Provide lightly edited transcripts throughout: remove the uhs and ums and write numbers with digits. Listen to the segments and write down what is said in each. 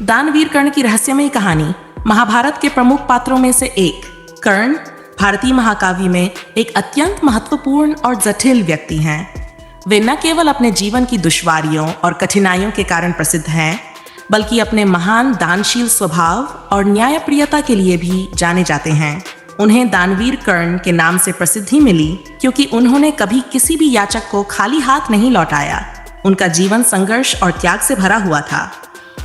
दानवीर कर्ण की रहस्यमयी कहानी महाभारत के प्रमुख पात्रों में से एक। कर्ण भारतीय महाकाव्य में एक अत्यंत महत्वपूर्ण और जटिल व्यक्ति हैं। वे न केवल अपने जीवन की दुश्वारियों और कठिनाइयों के कारण प्रसिद्ध हैं, बल्कि अपने महान दानशील स्वभाव और न्यायप्रियता के लिए भी जाने जाते हैं। उन्हें दानवीर कर्ण के नाम से प्रसिद्धि मिली क्योंकि उन्होंने कभी किसी भी याचक को खाली हाथ नहीं लौटाया। उनका जीवन संघर्ष और त्याग से भरा हुआ था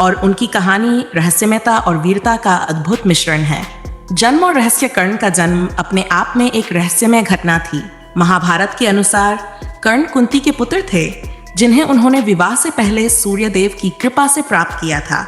और उनकी कहानी रहस्यमयता और वीरता का अद्भुत मिश्रण है। जन्म और रहस्य। कर्ण का जन्म अपने आप में एक रहस्यमय घटना थी। महाभारत के अनुसार कर्ण कुंती के पुत्र थे, जिन्हें उन्होंने विवाह से पहले सूर्यदेव की कृपा से प्राप्त किया था।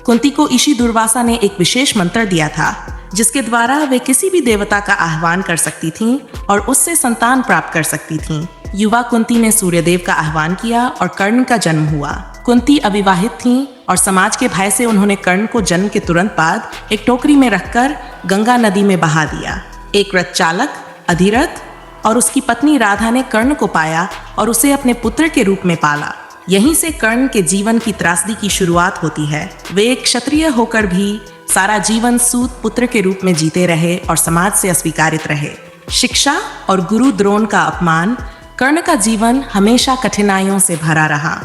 कुंती को ऋषि दुर्वासा ने एक विशेष मंत्र दिया था, जिसके द्वारा वे किसी भी देवता का आह्वान कर सकती थीं और उससे संतान प्राप्त कर सकती थीं। युवा कुंती ने सूर्यदेव का आह्वान किया और कर्ण का जन्म हुआ। कुंती अविवाहित थीं और समाज के भय से उन्होंने कर्ण को जन्म के तुरंत बाद एक टोकरी में रखकर गंगा नदी में बहा दिया। एक रथ चालक अधिरथ और उसकी पत्नी राधा ने कर्ण को पाया और उसे अपने पुत्र के रूप में पाला। यहीं से कर्ण के जीवन की त्रासदी की शुरुआत होती है। वे एक क्षत्रिय होकर भी सारा जीवन सूत पुत्र के रूप में जीते रहे और समाज से अस्वीकारित रहे। शिक्षा और गुरु द्रोण का अपमान। कर्ण का जीवन हमेशा कठिनाइयों से भरा रहा।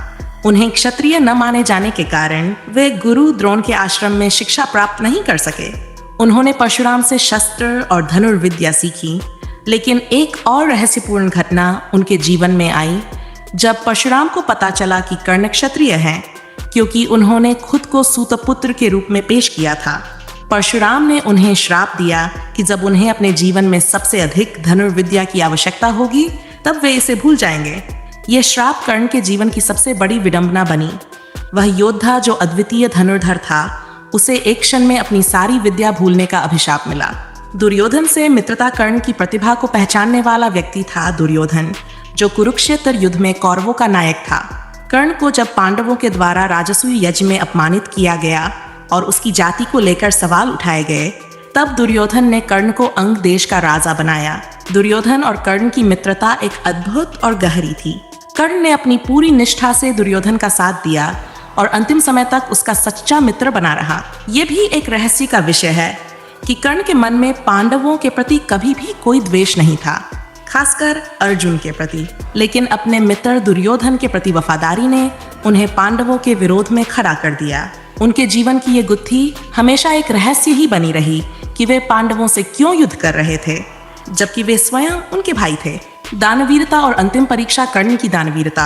उन्हें क्षत्रिय न माने जाने के कारण वे गुरु द्रोण के आश्रम में शिक्षा प्राप्त नहीं कर सके। उन्होंने परशुराम से शस्त्र और धनुर्विद्या सीखी, लेकिन एक और रहस्यपूर्ण घटना उनके जीवन में आई जब परशुराम को पता चला कि कर्ण क्षत्रिय हैं, क्योंकि उन्होंने खुद को सूतपुत्र के रूप में पेश किया था। परशुराम ने उन्हें श्राप दिया कि जब उन्हें अपने जीवन में सबसे अधिक धनुर्विद्या की आवश्यकता होगी, तब वे इसे भूल जाएंगे। यह श्राप कर्ण के जीवन की सबसे बड़ी विडंबना बनी। वह योद्धा जो अद्वितीय धनुर्धर था, उसे एक क्षण में अपनी सारी विद्या भूलने का अभिशाप मिला। दुर्योधन से मित्रता। कर्ण की प्रतिभा को पहचानने वाला व्यक्ति था दुर्योधन, जो कुरुक्षेत्र युद्ध में कौरवों का नायक था। कर्ण को जब पांडवों के द्वारा राजसूय यज्ञ में अपमानित किया गया और उसकी जाति को लेकर सवाल उठाए गए, तब दुर्योधन ने कर्ण को अंग देश का राजा बनाया। दुर्योधन और कर्ण की मित्रता एक अद्भुत और गहरी थी। कर्ण ने अपनी पूरी निष्ठा से दुर्योधन का साथ दिया और अंतिम समय तक उसका सच्चा मित्र बना रहा। ये भी एक रहस्य का विषय है कि कर्ण के मन में पांडवों के प्रति कभी भी कोई द्वेष नहीं था, खासकर अर्जुन के प्रति। लेकिन अपने मित्र दुर्योधन के प्रति वफादारी ने उन्हें पांडवों के विरोध में खड़ा कर दिया। उनके जीवन की ये गुत्थी हमेशा एक रहस्य ही बनी रही कि वे पांडवों से क्यों युद्ध कर रहे थे, जबकि वे स्वयं उनके भाई थे। दानवीरता और अंतिम परीक्षा। कर्ण की दानवीरता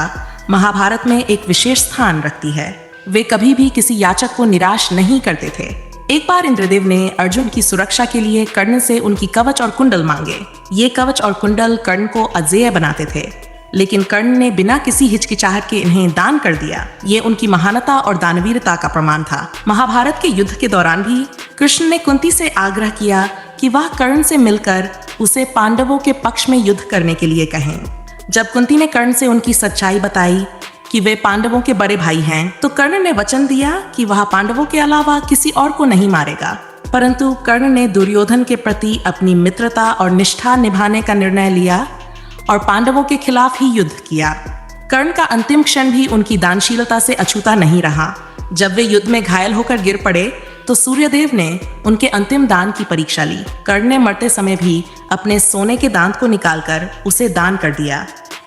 महाभारत में एक विशेष स्थान रखती है। वे कभी भी किसी याचक को निराश नहीं करते थे। एक बार इंद्रदेव ने अर्जुन की सुरक्षा के लिए कर्ण से उनकी कवच और कुंडल मांगे। ये कवच और कुंडल कर्ण को अजेय बनाते थे, लेकिन कर्ण ने बिना किसी हिचकिचाहट के इन्हें दान कर दिया। ये उनकी महानता और दानवीरता का प्रमाण था। महाभारत के युद्ध के दौरान भी कृष्ण ने कुंती से आग्रह किया कि वह कर्ण से मिलकर उसे पांडवों के पक्ष में युद्ध करने के लिए कहें। जब कुंती ने कर्ण से उनकी सच्चाई बताई कि वे पांडवों के बड़े भाई हैं, तो कर्ण ने वचन दिया कि वह पांडवों के अलावा किसी और को नहीं मारेगा। परंतु कर्ण ने दुर्योधन के प्रति अपनी मित्रता और निष्ठा निभाने का निर्णय लिया और पांडवों के खिलाफ ही युद्ध किया। कर्ण का अंतिम क्षण भी उनकी दानशीलता से अछूता नहीं रहा। जब वे युद्ध में घायल होकर गिर पड़े, तो सूर्यदेव ने उनके अंतिम दान की परीक्षा ली। कर्ण ने मरते समय भी अपने सोने के दांत को निकालकर उसे दान कर दिया।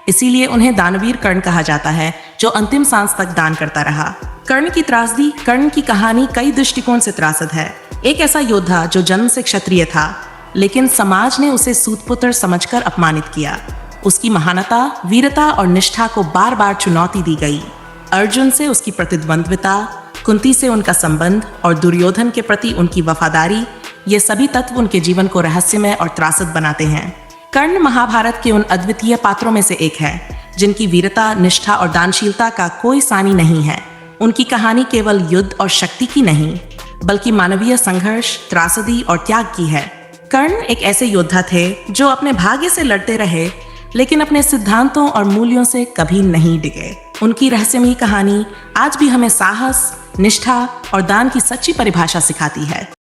इसीलिए उन्हें दानवीर कर्ण कहा जाता है, जो अंतिम सांस तक दान करता रहा। कर्ण की त्रासदी। कर्ण की कहानी कई दृष्टिकोण से त्रासद है। एक ऐसा योद्धा जो जन्म से क्षत्रिय था, लेकिन समाज ने उसे सूतपुत्र समझकर अपमानित किया। उसकी महानता, वीरता और निष्ठा को बार बार चुनौती दी गई। अर्जुन से उसकी प्रतिद्वंद्विता, कुंती से उनका संबंध और दुर्योधन के प्रति उनकी वफादारी, ये सभी तत्व उनके जीवन को रहस्यमय और त्रासद बनाते हैं। कर्ण महाभारत के उन अद्वितीय पात्रों में से एक है, जिनकी वीरता, निष्ठा और दानशीलता का कोई सानी नहीं है। उनकी कहानी केवल युद्ध और शक्ति की नहीं, बल्कि मानवीय संघर्ष, त्रासदी और त्याग की है। कर्ण एक ऐसे योद्धा थे जो अपने भाग्य से लड़ते रहे, लेकिन अपने सिद्धांतों और मूल्यों से कभी नहीं डिगे। उनकी रहस्यमयी कहानी आज भी हमें साहस, निष्ठा और दान की सच्ची परिभाषा सिखाती है।